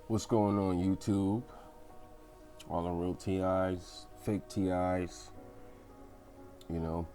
What's going on YouTube? All the real TIs, fake TIs, you know,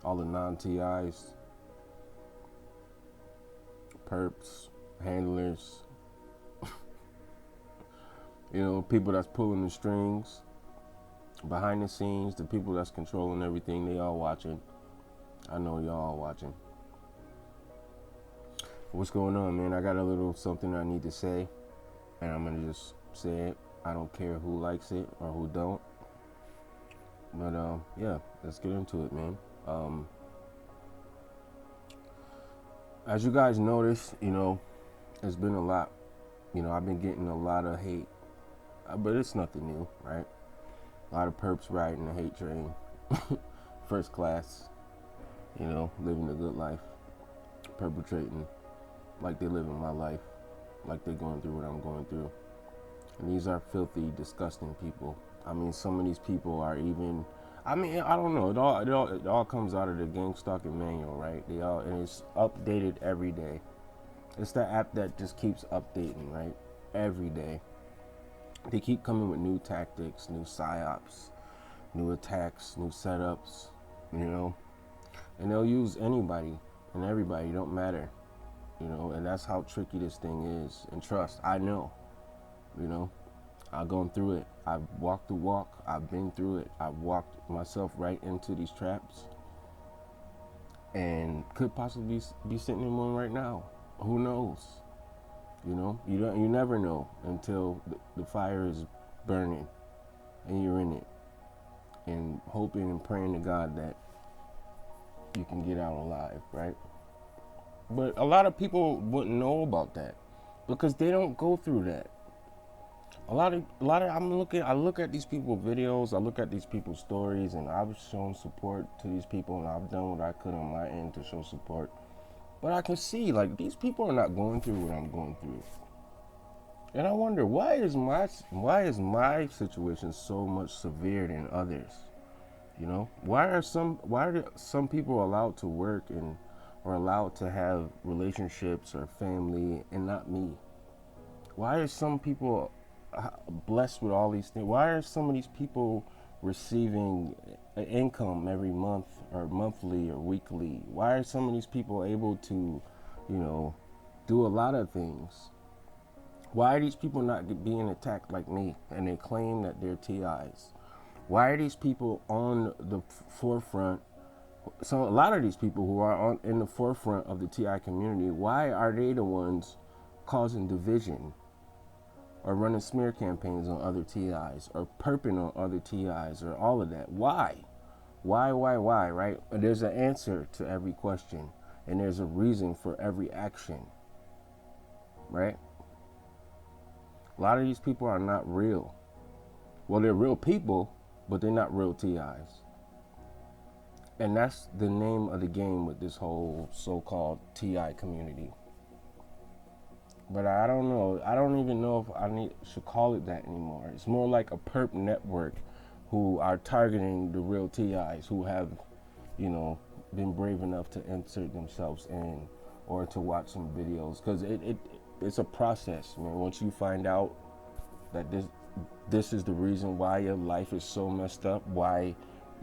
all the non-TIs, perps, handlers, people that's pulling the strings, behind the scenes, the people that's controlling everything, they all watching. I know y'all all watching. What's going on, man? I got a little something I need to say, and I'm gonna just say it. I don't care who likes it or who don't. But yeah, let's get into it, man. As you guys notice, it's been a lot. I've been getting a lot of hate, but it's nothing new, right? A lot of perps riding the hate train, first class, living a good life, perpetrating like they living my life, like they're going through what I'm going through. And these are filthy, disgusting people. I mean, some of these people are even. I mean, I don't know. It all comes out of the gang stalking manual, right? And it's updated every day. It's the app that just keeps updating, right? Every day. They keep coming with new tactics, new psyops, new attacks, new setups, and they'll use anybody and everybody. Don't matter, and that's how tricky this thing is. And trust, I know, I've gone through it. I've walked the walk. I've been through it. I've walked myself right into these traps and could possibly be sitting in one right now. Who knows? You never know until the fire is burning and you're in it, and hoping and praying to God that you can get out alive, right? But a lot of people wouldn't know about that because they don't go through that. I look at these people's videos, I look at these people's stories, and I've shown support to these people, and I've done what I could on my end to show support. But I can see, like, these people are not going through what I'm going through. And I wonder, why is my situation so much severe than others? Why are some people allowed to work and or allowed to have relationships or family and not me? Why are some people blessed with all these things? Why are some of these people receiving an income every month or monthly or weekly? Why are some of these people able to, do a lot of things? Why are these people not being attacked like me and they claim that they're TIs? Why are these people on the forefront? So a lot of these people who are in the forefront of the TI community, why are they the ones causing division or running smear campaigns on other TIs or perping on other TIs or all of that? Why? Why, right? There's an answer to every question, and there's a reason for every action, right? A lot of these people are not real. Well, they're real people, but they're not real TIs. And that's the name of the game with this whole so-called TI community. But I don't know. I don't even know if should call it that anymore. It's more like a perp network who are targeting the real TIs who have, been brave enough to insert themselves in or to watch some videos. Because it's a process, man. Once you find out that this is the reason why your life is so messed up, why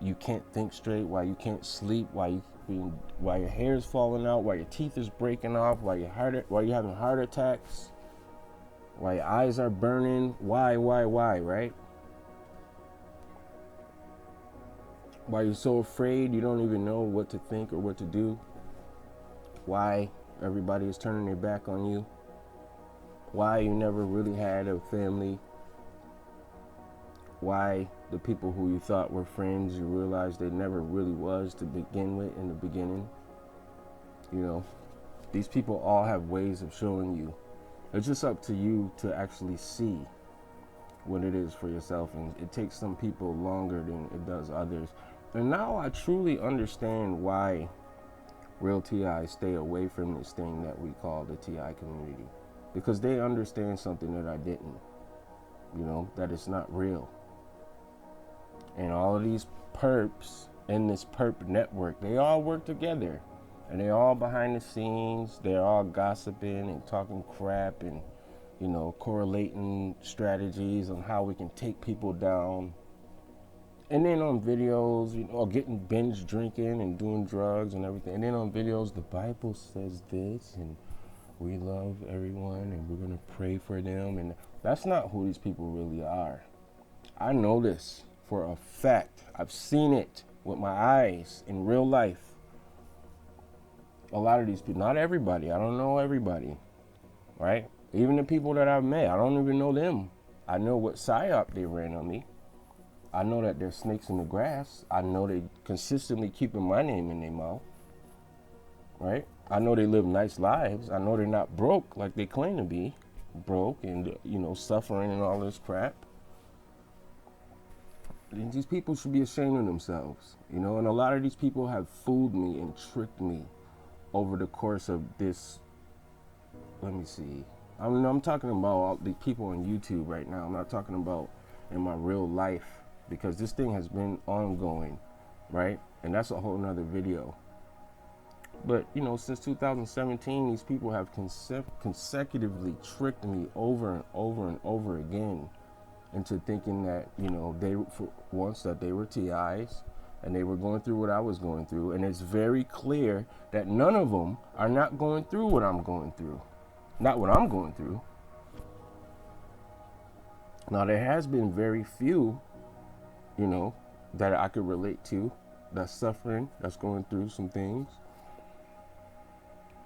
you can't think straight, why you can't sleep, why your hair is falling out, why your teeth is breaking off, why you're having heart attacks, why your eyes are burning, why, right? Why you're so afraid you don't even know what to think or what to do, why everybody is turning their back on you, why you never really had a family, why the people who you thought were friends, you realize they never really was to begin with in the beginning. These people all have ways of showing you. It's just up to you to actually see what it is for yourself, and it takes some people longer than it does others. And now I truly understand why real TIs stay away from this thing that we call the TI community, because they understand something that I didn't, that it's not real. And all of these perps in this perp network, they all work together. And they're all behind the scenes. They're all gossiping and talking crap and correlating strategies on how we can take people down. And then on videos, getting binge drinking and doing drugs and everything. And then on videos, the Bible says this, and we love everyone, and we're going to pray for them. And that's not who these people really are. I know this for a fact. I've seen it with my eyes in real life. A lot of these people, not everybody. I don't know everybody, right? Even the people that I've met, I don't even know them. I know what psyop they ran on me. I know that they're snakes in the grass. I know they consistently keeping my name in their mouth, right? I know they live nice lives. I know they're not broke like they claim to be, broke and, suffering and all this crap. And these people should be ashamed of themselves, and a lot of these people have fooled me and tricked me over the course of this. Let me see. I'm talking about all the people on YouTube right now. I'm not talking about in my real life, because this thing has been ongoing, right? And that's a whole nother video. But, since 2017, these people have consecutively tricked me over and over and over again into thinking that, they, for once, that they were TIs and they were going through what I was going through. And it's very clear that none of them are not going through what I'm going through. Not what I'm going through. Now, there has been very few, that I could relate to, that's suffering, that's going through some things.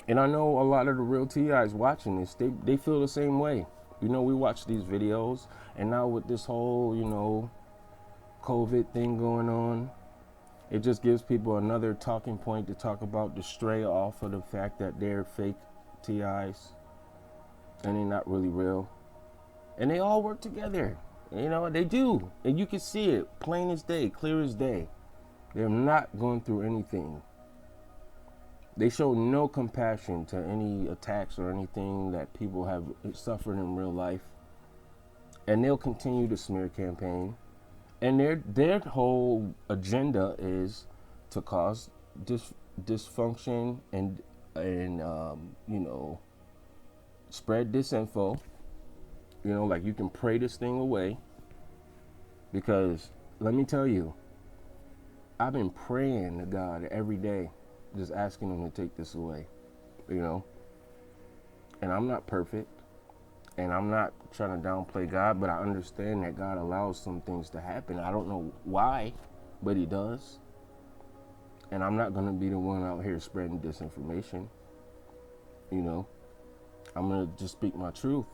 And I know a lot of the real TIs watching this, they feel the same way. We watch these videos, and now with this whole, COVID thing going on, it just gives people another talking point to talk about, to stray off of the fact that they're fake TIs and they're not really real. And they all work together. They do. And you can see it plain as day, clear as day. They're not going through anything. They show no compassion to any attacks or anything that people have suffered in real life. And they'll continue the smear campaign. And their whole agenda is to cause dysfunction and spread disinfo. Like you can pray this thing away. Because let me tell you, I've been praying to God every day, just asking him to take this away, And I'm not perfect, and I'm not trying to downplay God, but I understand that God allows some things to happen. I don't know why, but he does. And I'm not going to be the one out here spreading disinformation. I'm going to just speak my truth.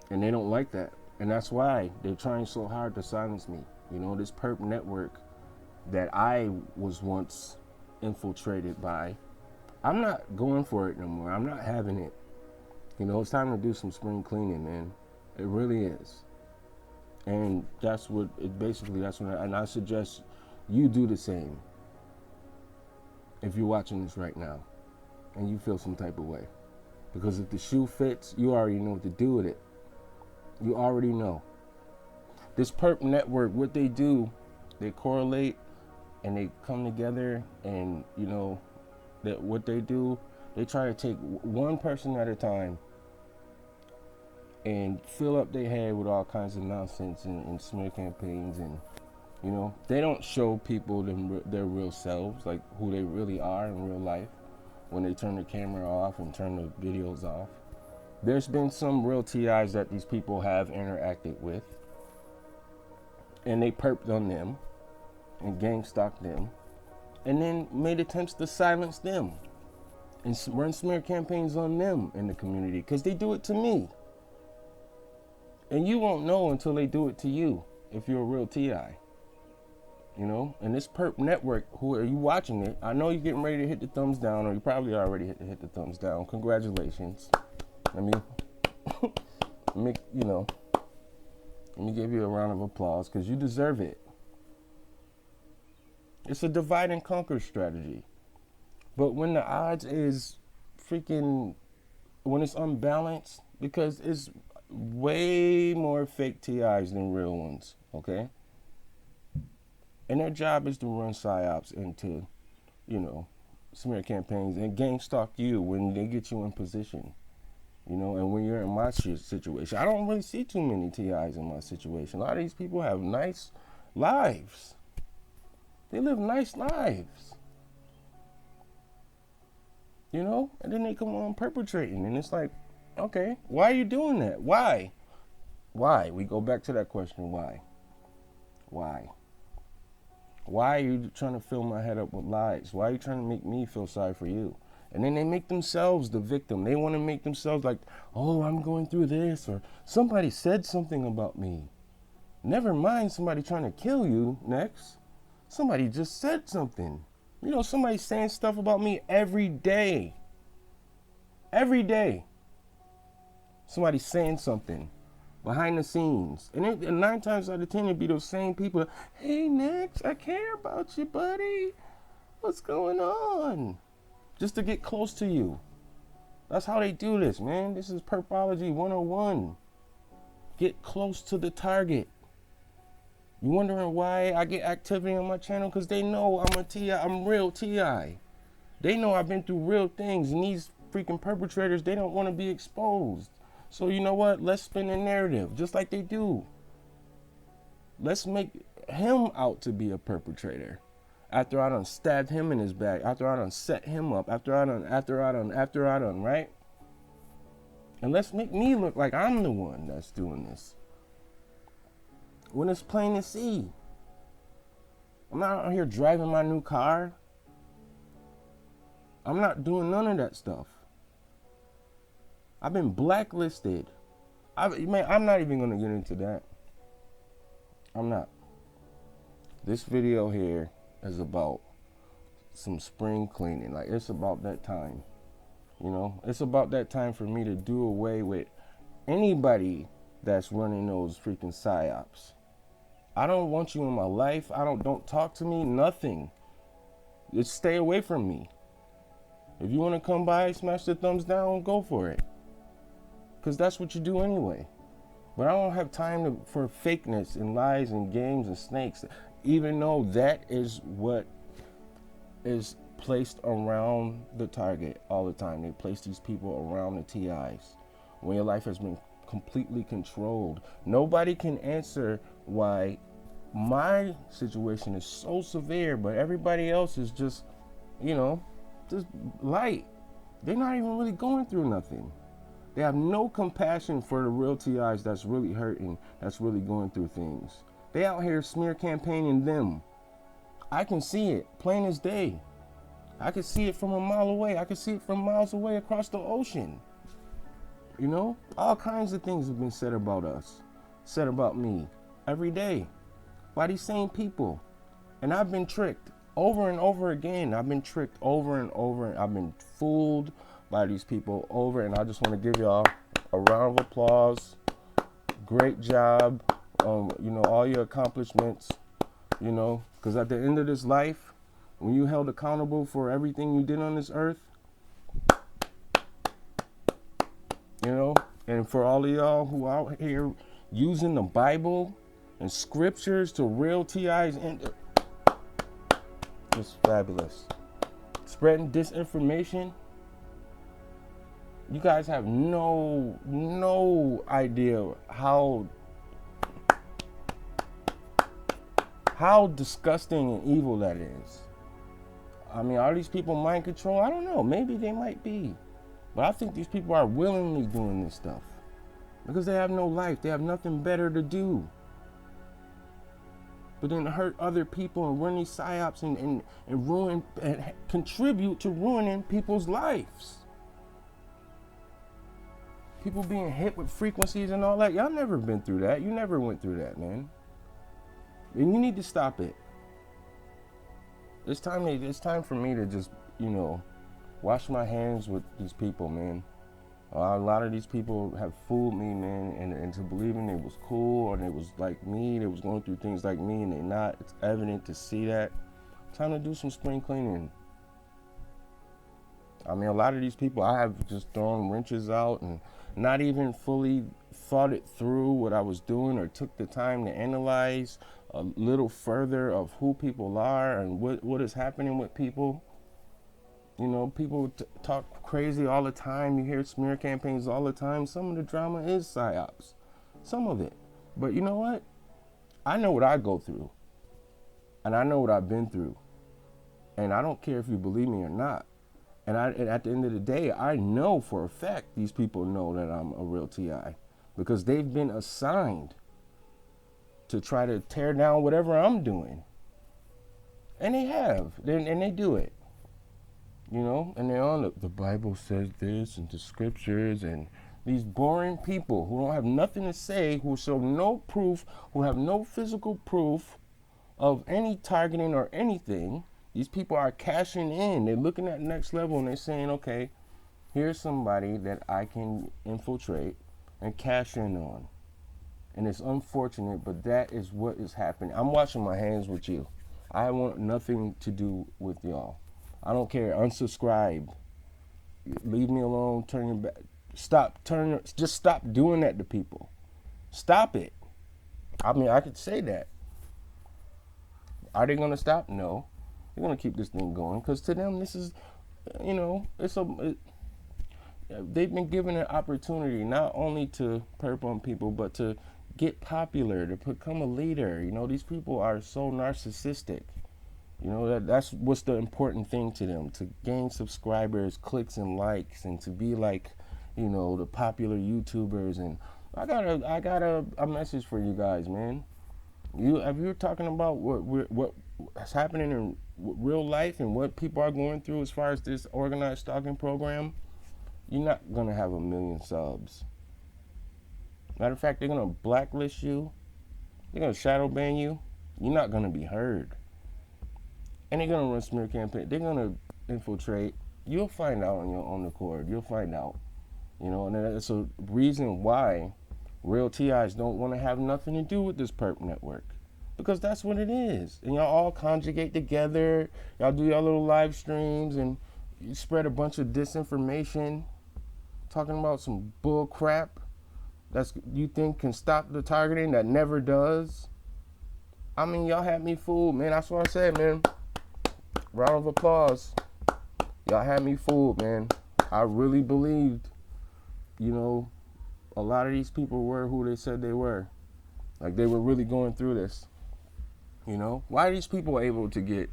And they don't like that. And that's why they're trying so hard to silence me. This perp network that I was once infiltrated by, I'm not going for it no more. I'm not having it. It's time to do some spring cleaning, man. It really is. And that's what I suggest you do the same if you're watching this right now and you feel some type of way. Because if the shoe fits, you already know what to do with it. You already know. This perp network, what they do, they correlate and they come together, and that what they do, they try to take one person at a time and fill up their head with all kinds of nonsense and smear campaigns, and they don't show people their real selves, like who they really are in real life, when they turn the camera off and turn the videos off. There's been some real TIs that these people have interacted with, and they perped on them and gang stalked them, and then made attempts to silence them and run smear campaigns on them in the community, because they do it to me. And you won't know until they do it to you if you're a real TI. And this perp network, who are you watching it? I know you're getting ready to hit the thumbs down, or you probably already hit the thumbs down. Congratulations. Let me give you a round of applause, because you deserve it. It's a divide and conquer strategy. But when the odds is when it's unbalanced, because it's way more fake TIs than real ones, okay? And their job is to run psyops into, smear campaigns and gang stalk you when they get you in position. You know, and when you're in my situation, I don't really see too many TIs in my situation. A lot of these people have nice lives. They live nice lives. You know, and then they come on perpetrating, and it's like, okay, why are you doing that? Why? Why? We go back to that question, why? Why? Why are you trying to fill my head up with lies? Why are you trying to make me feel sorry for you? And then they make themselves the victim. They want to make themselves like, oh, I'm going through this, or somebody said something about me. Never mind somebody trying to kill you next. Somebody just said something. You know, somebody's saying stuff about me every day. Every day. Somebody's saying something behind the scenes. And 9 times out of 10, it'd be those same people. Hey, Nex, I care about you, buddy. What's going on? Just to get close to you. That's how they do this, man. This is Perpology 101. Get close to the target. You wondering why I get activity on my channel? Because they know I'm a TI. I'm real TI. They know I've been through real things. And these freaking perpetrators, they don't want to be exposed. So you know what? Let's spin a narrative just like they do. Let's make him out to be a perpetrator. After I done stabbed him in his back. After I done set him up. After I done, right? And let's make me look like I'm the one that's doing this. When it's plain to see. I'm not out here driving my new car. I'm not doing none of that stuff. I've been blacklisted. I'm not even going to get into that. I'm not. This video here is about some spring cleaning. Like, it's about that time. You know, it's about that time for me to do away with anybody that's running those freaking psyops. I don't want you in my life. Don't talk to me, nothing. Just stay away from me. If you want to come by, smash the thumbs down, go for it. Because that's what you do anyway. But I don't have time for fakeness and lies and games and snakes, even though that is what is placed around the target all the time. They place these people around the TIs when your life has been completely controlled. Nobody can answer why my situation is so severe, but everybody else is just, you know, just light. They're not even really going through nothing. They have no compassion for the real TIs that's really hurting, that's really going through things. They out here smear campaigning them. I can see it, plain as day. I can see it from a mile away. I can see it from miles away across the ocean. You know, all kinds of things have been said about us, said about me, every day, by these same people. And I've been tricked over and over again. I've been tricked over and over. I've been fooled by these people over. And I just want to give y'all a round of applause. Great job. You know, all your accomplishments, you know, because at the end of this life, when you held accountable for everything you did on this earth, you know, and for all of y'all who out here using the Bible and scriptures to real TIs, it's fabulous. Spreading disinformation, you guys have no idea how disgusting and evil that is. I mean, are these people mind control? I don't know. Maybe they might be. But I think these people are willingly doing this stuff because they have no life. They have nothing better to do but then hurt other people and run these psyops and ruin and contribute to ruining people's lives. People being hit with frequencies and all that. Y'all never been through that. You never went through that, man. And you need to stop it. It's time for me to just, you know, wash my hands with these people, man. A lot of these people have fooled me, man, and to believing they was cool or they was like me, they was going through things like me, and they not. It's evident to see that. Time to do some spring cleaning. I mean, a lot of these people, I have just thrown wrenches out and not even fully thought it through what I was doing or took the time to analyze a little further of who people are and what is happening with people. You know, people talk crazy all the time. You hear smear campaigns all the time. Some of the drama is psyops, some of it. But you know what? I know what I go through, and I know what I've been through, and I don't care if you believe me or not. And at the end of the day, I know for a fact these people know that I'm a real TI because they've been assigned to try to tear down whatever I'm doing. And they have, and they do it. You know, and they're on the Bible says this and the scriptures and these boring people who don't have nothing to say, who show no proof, who have no physical proof of any targeting or anything. These people are cashing in. They're looking at next level and they're saying, okay, here's somebody that I can infiltrate and cash in on. And it's unfortunate, but that is what is happening. I'm washing my hands with you. I want nothing to do with y'all. I don't care. Unsubscribe. Leave me alone. Turn your back. Just stop doing that to people. Stop it. I mean, I could say that. Are they going to stop? No. They're going to keep this thing going because to them, this is, you know, they've been given an opportunity not only to perp on people, but to get popular, to become a leader. You know, these people are so narcissistic. You know, that's what's the important thing to them, to gain subscribers, clicks, and likes, and to be like, you know, the popular YouTubers. And I got a message for you guys, man. If you're talking about what's happening in real life and what people are going through as far as this organized stalking program, you're not gonna have 1 million subs. Matter of fact, they're gonna blacklist you. They're gonna shadow ban you. You're not gonna be heard. And they're gonna run smear campaign. They're gonna infiltrate. You'll find out on your own accord. You'll find out. You know, and that's a reason why real TIs don't want to have nothing to do with this perp network. Because that's what it is. And y'all all conjugate together. Y'all do your little live streams and you spread a bunch of disinformation, talking about some bull crap that's you think can stop the targeting that never does. I mean, y'all had me fooled, man. That's what I said, man. Round of applause. Y'all had me fooled, man. I really believed, you know, a lot of these people were who they said they were. Like they were really going through this. You know, why are these people able to get,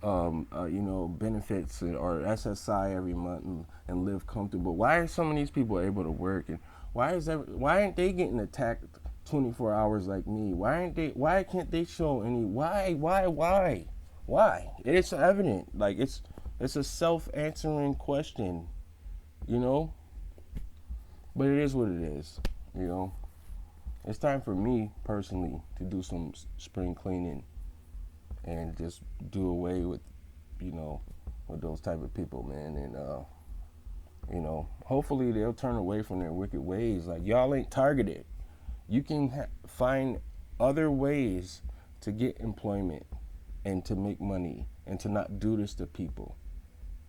you know, benefits or SSI every month and live comfortable? Why are some of these people able to work? And why aren't they getting attacked 24 hours like me? Why can't they show any? Why? It's evident. Like it's a self-answering question, you know. But it is what it is, you know. It's time for me personally to do some spring cleaning and just do away with, you know, with those type of people, man. And you know, hopefully they'll turn away from their wicked ways. Like y'all ain't targeted. You can find other ways to get employment and to make money and to not do this to people,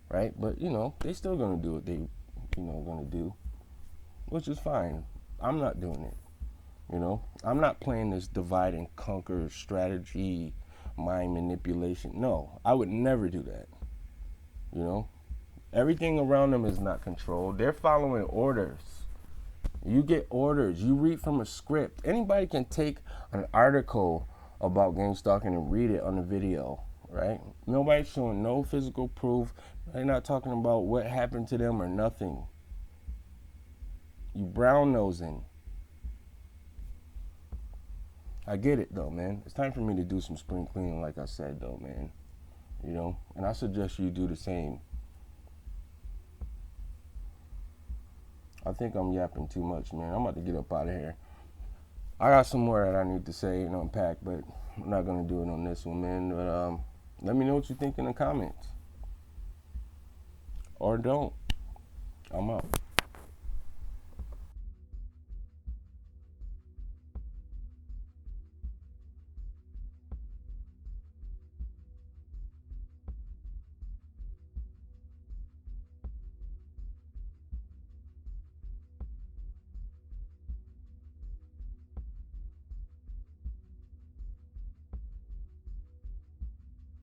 right? But you know, they still gonna do what they, you know, gonna do, which is fine. I'm not doing it. You know, I'm not playing this divide and conquer strategy, mind manipulation. No, I would never do that. You know, everything around them is not controlled. They're following orders. You get orders. You read from a script. Anybody can take an article about gang stalking and read it on the video, right? Nobody's showing no physical proof. They're not talking about what happened to them or nothing. You brown nosing. I get it though, man. It's time for me to do some spring cleaning, like I said though, man. You know, and I suggest you do the same. I think I'm yapping too much, man. I'm about to get up out of here. I got some more that I need to say and unpack, but I'm not gonna do it on this one, man. But let me know what you think in the comments. Or don't. I'm out.